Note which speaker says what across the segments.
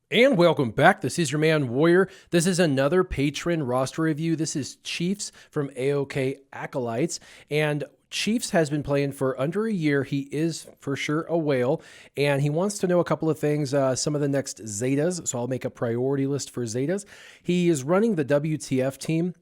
Speaker 1: And welcome back. This is your man Warrior. This is another patron roster review. This is Chiefs from AOK Acolytes. And Chiefs has been playing for under a year. He is for sure a whale, and he wants to know a couple of things, some of the next Zetas. So I'll make a priority list for Zetas. He is running the WTF team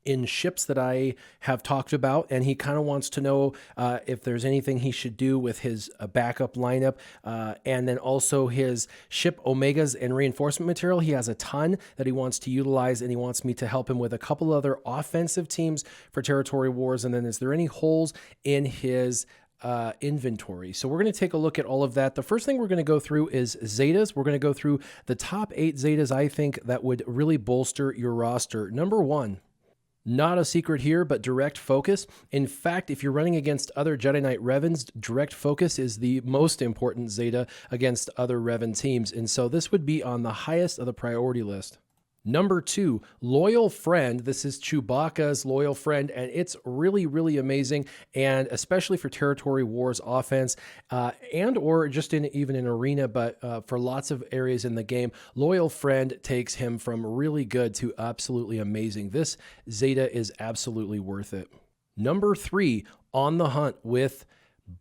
Speaker 1: in ships that I have talked about, and he kind of wants to know if there's anything he should do with his backup lineup, and then also his ship Omegas and reinforcement material. He has a ton that he wants to utilize, and he wants me to help him with a couple other offensive teams for Territory Wars. And then is there any holes in his inventory? So we're going to take a look at all of that. The first thing we're going to go through is Zetas. We're going to go through the top 8 Zetas I think that would really bolster your roster. Number 1. Not a secret here, but direct focus. In fact, if you're running against other Jedi Knight Revens, direct focus is the most important Zeta against other Revan teams. And so this would be on the highest of the priority list. Number 2, Loyal Friend. This is Chewbacca's Loyal Friend, and it's really, really amazing, and especially for Territory Wars offense, and or just even in Arena, but for lots of areas in the game, Loyal Friend takes him from really good to absolutely amazing. This Zeta is absolutely worth it. Number 3, On the Hunt with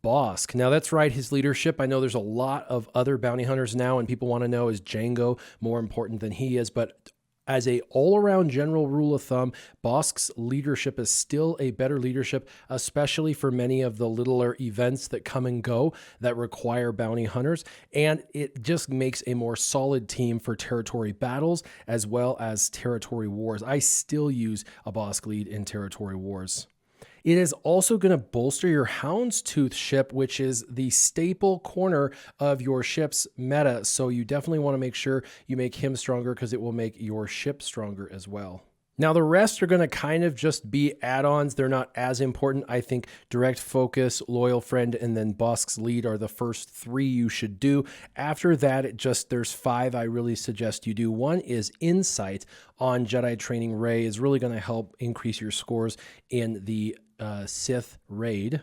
Speaker 1: Bosk. Now that's right, his leadership. I know there's a lot of other bounty hunters now, and people want to know, is Django more important than he is? But as a all-around general rule of thumb, Bosk's leadership is still a better leadership, especially for many of the littler events that come and go that require bounty hunters. And it just makes a more solid team for territory battles as well as territory wars. I still use a Bosk lead in territory wars. It is also going to bolster your Houndstooth ship, which is the staple corner of your ship's meta. So you definitely want to make sure you make him stronger because it will make your ship stronger as well. Now, the rest are going to kind of just be add-ons. They're not as important. I think Direct Focus, Loyal Friend, and then Bosk's Lead are the first 3 you should do. After that, there's 5 I really suggest you do. One is Insight on Jedi Training Ray is really going to help increase your scores in the Sith raid.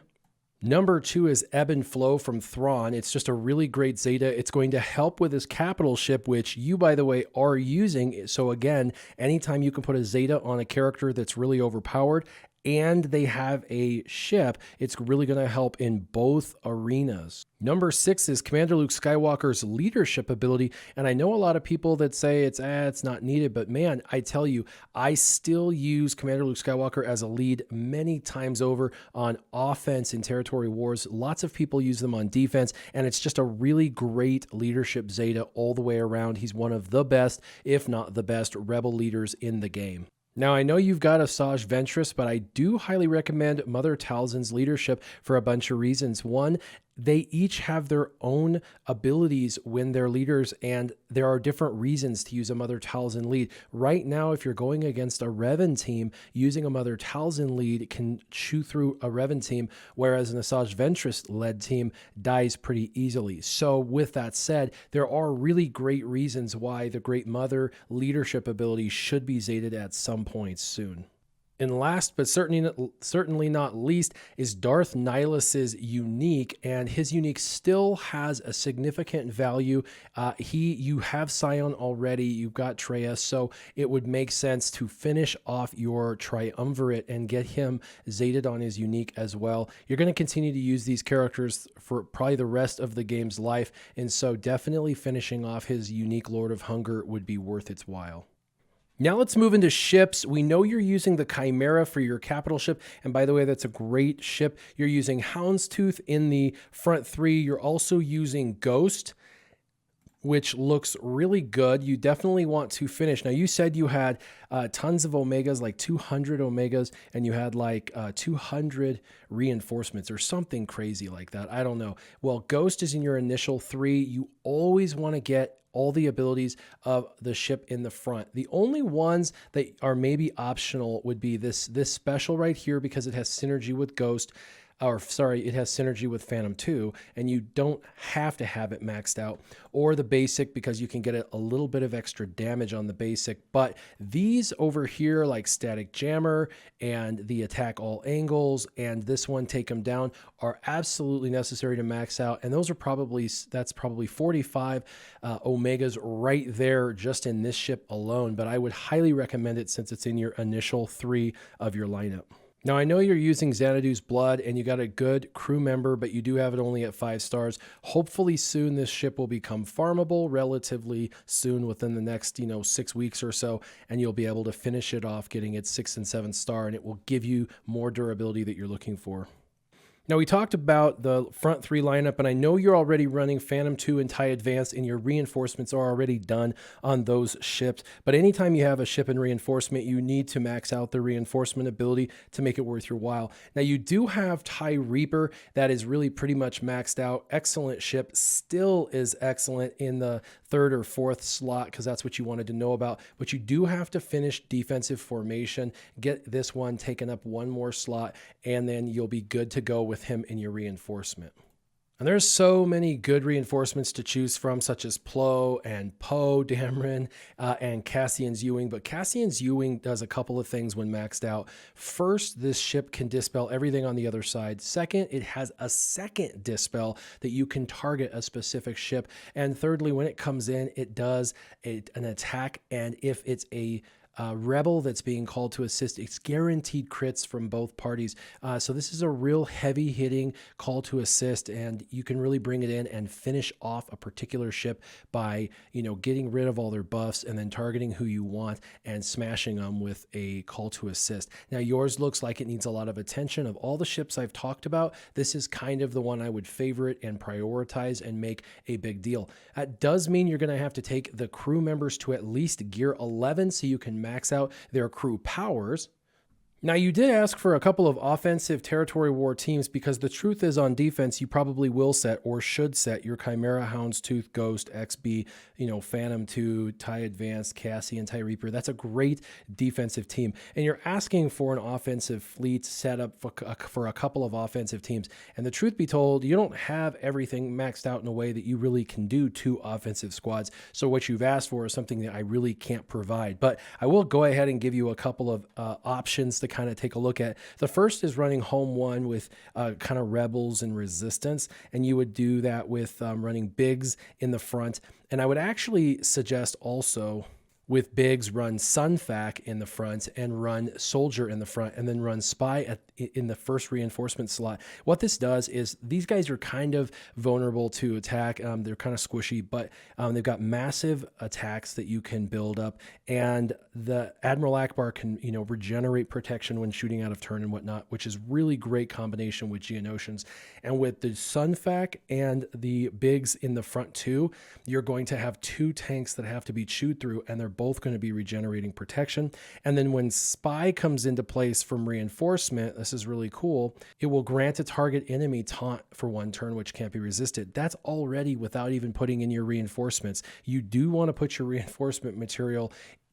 Speaker 1: Number 2 is Ebb and Flow from Thrawn. It's just a really great Zeta. It's going to help with his capital ship, which you, by the way, are using. So again, anytime you can put a Zeta on a character that's really overpowered and they have a ship, it's really going to help in both arenas. Number 6 is Commander Luke Skywalker's leadership ability. And I know a lot of people that say it's not needed, but man, I tell you, I still use Commander Luke Skywalker as a lead many times over on offense in Territory Wars. Lots of people use them on defense, and it's just a really great leadership Zeta all the way around. He's one of the best, if not the best, rebel leaders in the game. Now, I know you've got Asajj Ventress, but I do highly recommend Mother Talzin's leadership for a bunch of reasons. One, they each have their own abilities when they're leaders, and there are different reasons to use a Mother Talzin lead. Right now, if you're going against a Revan team, using a Mother Talzin lead can chew through a Revan team, whereas an Asajj Ventress-led team dies pretty easily. So with that said, there are really great reasons why the Great Mother leadership ability should be zated at some point soon. And last but certainly not least is Darth Nihlos's unique, and his unique still has a significant value. You have Scion already, you've got Traya, so it would make sense to finish off your triumvirate and get him zated on his unique as well. You're going to continue to use these characters for probably the rest of the game's life, and so definitely finishing off his unique Lord of Hunger would be worth its while. Now let's move into ships. We know you're using the Chimera for your capital ship. And by the way, that's a great ship. You're using Houndstooth in the front 3. You're also using Ghost, which looks really good. You definitely want to finish. Now, you said you had tons of Omegas, like 200 Omegas, and you had like 200 reinforcements or something crazy like that. I don't know. Well, Ghost is in your initial 3. You always want to get all the abilities of the ship in the front. The only ones that are maybe optional would be this special right here, because it has synergy with Ghost. It has synergy with Phantom 2, and you don't have to have it maxed out, or the basic, because you can get a little bit of extra damage on the basic. But these over here, like Static Jammer and the Attack All Angles and this one, Take Them Down, are absolutely necessary to max out. And those are that's probably 45 Omegas right there just in this ship alone. But I would highly recommend it since it's in your initial 3 of your lineup. Now, I know you're using Xanadu's Blood and you got a good crew member, but you do have it only at 5 stars. Hopefully soon this ship will become farmable relatively soon, within the next, 6 weeks or so, and you'll be able to finish it off getting it 6 and 7 star, and it will give you more durability that you're looking for. Now, we talked about the front 3 lineup, and I know you're already running Phantom 2 and TIE Advanced, and your reinforcements are already done on those ships. But anytime you have a ship in reinforcement, you need to max out the reinforcement ability to make it worth your while. Now, you do have TIE Reaper that is really pretty much maxed out. Excellent ship, still is excellent in the 3rd or 4th slot because that's what you wanted to know about. But you do have to finish defensive formation, get this one taken up 1 more slot, and then you'll be good to go with him in your reinforcement. And there's so many good reinforcements to choose from, such as Plo and Poe Dameron and Cassian's Ewing. But Cassian's Ewing does a couple of things when maxed out. First, this ship can dispel everything on the other side. Second, it has a second dispel that you can target a specific ship. And thirdly, when it comes in, it does an attack. And if it's a rebel that's being called to assist, it's guaranteed crits from both parties. So this is a real heavy hitting call to assist, and you can really bring it in and finish off a particular ship by, getting rid of all their buffs and then targeting who you want and smashing them with a call to assist. Now, yours looks like it needs a lot of attention. Of all the ships I've talked about, this is kind of the one I would favorite and prioritize and make a big deal. That does mean you're going to have to take the crew members to at least gear 11 so you can max out their crew powers. Now, you did ask for a couple of offensive territory war teams because the truth is, on defense, you probably will set or should set your Chimera, Houndstooth, Ghost, XB, Phantom 2, TIE Advanced, Cassian, TIE Reaper. That's a great defensive team. And you're asking for an offensive fleet setup for a couple of offensive teams. And the truth be told, you don't have everything maxed out in a way that you really can do 2 offensive squads. So what you've asked for is something that I really can't provide. But I will go ahead and give you a couple of options to kind of take a look at. The first is running Home 1 with kind of Rebels and Resistance, and you would do that with running Biggs in the front. And I would actually suggest also with Biggs run Sunfac in the front and run Soldier in the front, and then run Spy in the first reinforcement slot. What this does is these guys are kind of vulnerable to attack. They're kind of squishy, but they've got massive attacks that you can build up, and the Admiral Akbar can regenerate protection when shooting out of turn and whatnot, which is really great combination with Geonosians. And with the Sunfac and the Biggs in the front too, you're going to have 2 tanks that have to be chewed through, and they're both going to be regenerating protection. And then when Spy comes into place from reinforcement, this is really cool, it will grant a target enemy taunt for 1 turn, which can't be resisted. That's already without even putting in your reinforcements. You do want to put your reinforcement material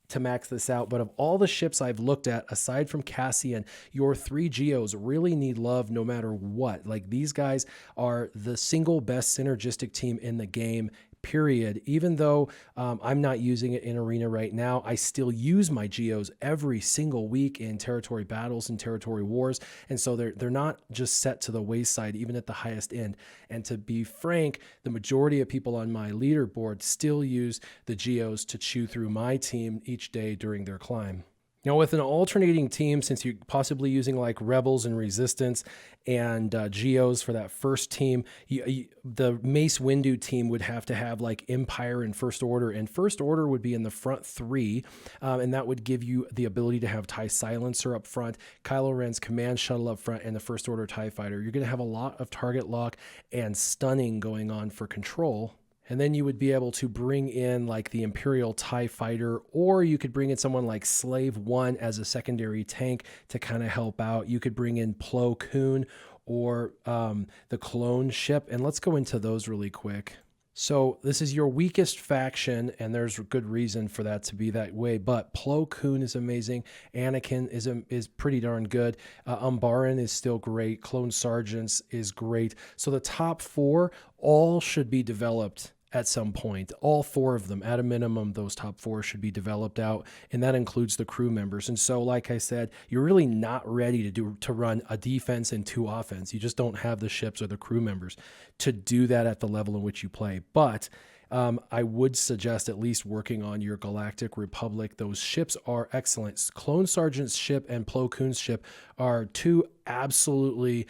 Speaker 1: to max this out, but of all the ships I've looked at, aside from Cassian, your 3 Geos really need love no matter what. Like, these guys are the single best synergistic team in the game, period. Even though I'm not using it in Arena right now, I still use my Geos every single week in territory battles and territory wars. And so they're not just set to the wayside, even at the highest end. And to be frank, the majority of people on my leaderboard still use the Geos to chew through my team each day during their climb. Now, with an alternating team, since you're possibly using like Rebels and Resistance and Geos for that first team, the Mace Windu team would have to have like Empire and First Order, and First Order would be in the front 3, and that would give you the ability to have TIE Silencer up front, Kylo Ren's Command Shuttle up front, and the First Order TIE Fighter. You're going to have a lot of target lock and stunning going on for control. And then you would be able to bring in like the Imperial TIE Fighter, or you could bring in someone like Slave 1 as a secondary tank to kind of help out. You could bring in Plo Koon or the clone ship. And let's go into those really quick. So this is your weakest faction, and there's a good reason for that to be that way. But Plo Koon is amazing. Anakin is pretty darn good. Umbaran is still great. Clone Sergeants is great. So the top 4 all should be developed at some point. All 4 of them, at a minimum, those top 4 should be developed out, and that includes the crew members. And so, like I said, you're really not ready to run a defense and 2 offense. You just don't have the ships or the crew members to do that at the level in which you play. But I would suggest at least working on your Galactic Republic. Those ships are excellent. Clone Sergeant's ship and Plo Koon's ship are 2 absolutely,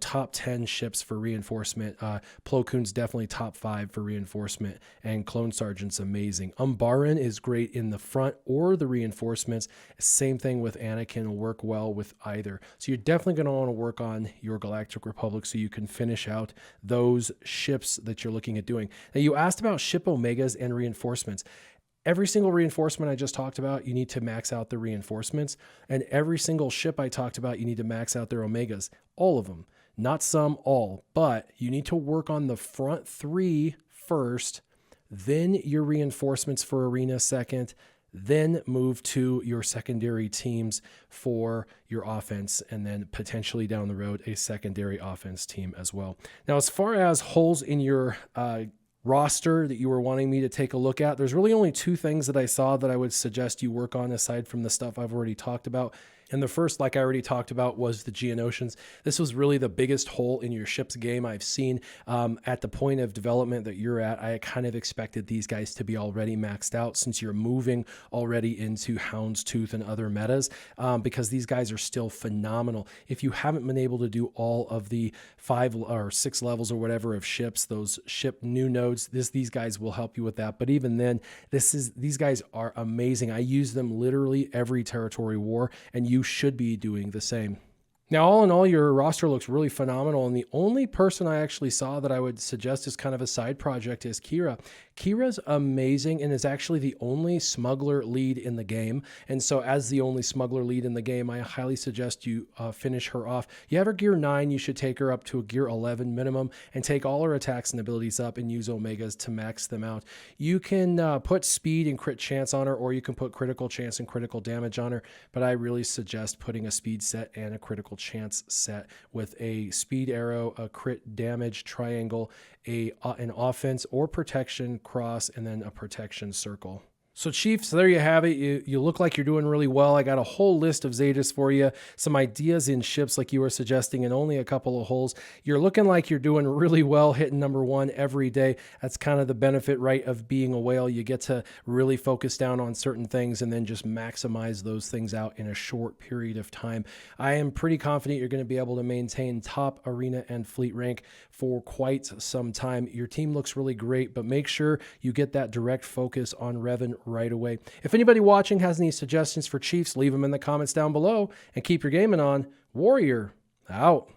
Speaker 1: top 10 ships for reinforcement. Plo Koon's definitely top 5 for reinforcement, and Clone Sergeant's amazing. Umbaran is great in the front or the reinforcements. Same thing with Anakin, will work well with either. So you're definitely going to want to work on your Galactic Republic so you can finish out those ships that you're looking at doing. Now, you asked about ship omegas and reinforcements. Every single reinforcement I just talked about, you need to max out the reinforcements. And every single ship I talked about, you need to max out their omegas. All of them. Not some, all. But you need to work on the front 3 first, then your reinforcements for arena second, then move to your secondary teams for your offense, and then potentially down the road, a secondary offense team as well. Now, as far as holes in your roster that you were wanting me to take a look at, there's really only 2 things that I saw that I would suggest you work on aside from the stuff I've already talked about. And the first, like I already talked about, was the Geonosians. This was really the biggest hole in your ship's game I've seen. At the point of development that you're at, I kind of expected these guys to be already maxed out since you're moving already into Houndstooth and other metas, because these guys are still phenomenal. If you haven't been able to do all of the 5 or 6 levels or whatever of ships, those ship new nodes, these guys will help you with that. But even then, these guys are amazing. I use them literally every territory war, and you should be doing the same. Now, all in all, your roster looks really phenomenal, and the only person I actually saw that I would suggest as kind of a side project is Kira. Kira's amazing and is actually the only smuggler lead in the game, and so as the only smuggler lead in the game, I highly suggest you finish her off. You have her gear 9, you should take her up to a gear 11 minimum, and take all her attacks and abilities up and use omegas to max them out. You can put speed and crit chance on her, or you can put critical chance and critical damage on her, but I really suggest putting a speed set and a critical chance set with a speed arrow, a crit damage triangle, an offense or protection cross, and then a protection circle. So Chiefs, there you have it. You look like you're doing really well. I got a whole list of Zetas for you, some ideas in ships like you were suggesting, and only a couple of holes. You're looking like you're doing really well, hitting number 1 every day. That's kind of the benefit, right, of being a whale. You get to really focus down on certain things and then just maximize those things out in a short period of time. I am pretty confident you're going to be able to maintain top arena and fleet rank for quite some time. Your team looks really great, but make sure you get that direct focus on Revan right away. If anybody watching has any suggestions for Chiefs, leave them in the comments down below, and keep your gaming on. Warrior out.